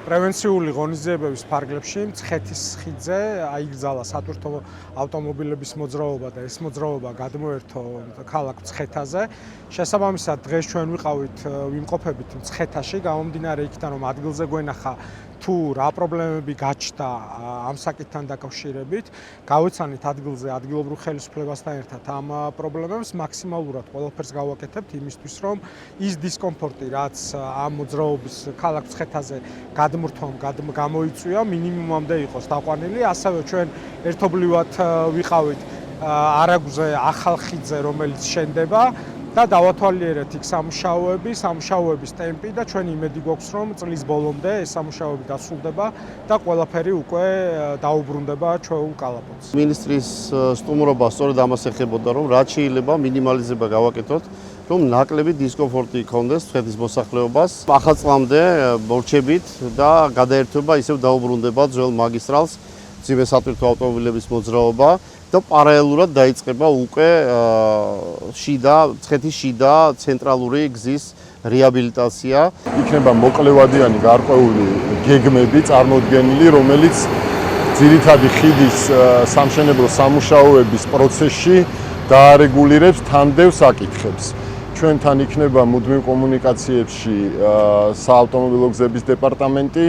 პრევენციული ღონისძიებების ფარგლებში მცხეთის ხიდზე აიგზალა სატვირთო ავტომობილების მოძრაობა და ეს მოძრაობა გადმოერთო ქალაქ მცხეთაზე. შესაბამისად, დღეს ჩვენ ვიმყოფებით მცხეთაში, გამომდინარე იქიდან, რომ ადგილზე გვენახა თუ რა პრობლემები გაჩნდა ამ საკითხთან დაკავშირებით, გავეცანით ადგილზე ადგილობრივ ხელისუფლებასთან ერთად ამ პრობლემებს მაქსიმალურად ყველაფერს გავაკეთებთ იმისთვის, რომ ის დისკომფორტი, რაც ამ მოძრაობის ქალაქ მცხეთაზე გადმორთვამ გამოიწვია, მინიმუმამდე იყოს დაყვანილი. ასევე ჩვენ ერთობლივად ვიყავით არაგუზე ახალ ხიდზე, რომელიც შენდება და დავათვალიერეთ იქ სამუშაოების ტემპი და ჩვენ იმედი გვაქვს, რომ წლის ბოლომდე ეს სამუშაოები დასრულდება და ყველაფერი უკვე დაუბრუნდება ჩვეულ კალაპოტს. მინისტრის სტუმრობა სწორედ ამას ეხებოდა, რომ რაც შეიძლება მინიმალიზება გავაკეთოთ, რომ ნაკლები დისკომფორტი იქონდეს მცხეთის მოსახლეობას. ახალ წლამდე მორჩებით და გადაერთვება ისევ დაუბრუნდება ძველ მაგისტრალს მძიმე სატვირთო ავტომობილების მოძრაობა და პარალელურად დაიწყება უკვე მცხეთის შიდა ცენტრალური გზის რეაბილიტაცია. იქნება მოკლევადიანი გარკვეული გეგმები წარმოდგენილი, რომელიც ძირითადი ხიდის სამშენებლო სამუშაოების პროცესში დაარეგულირებს თანდევ საკითხებს. ჩვენთან იქნება მუდმივ კომუნიკაციებში საავტომობილო გზების დეპარტამენტი.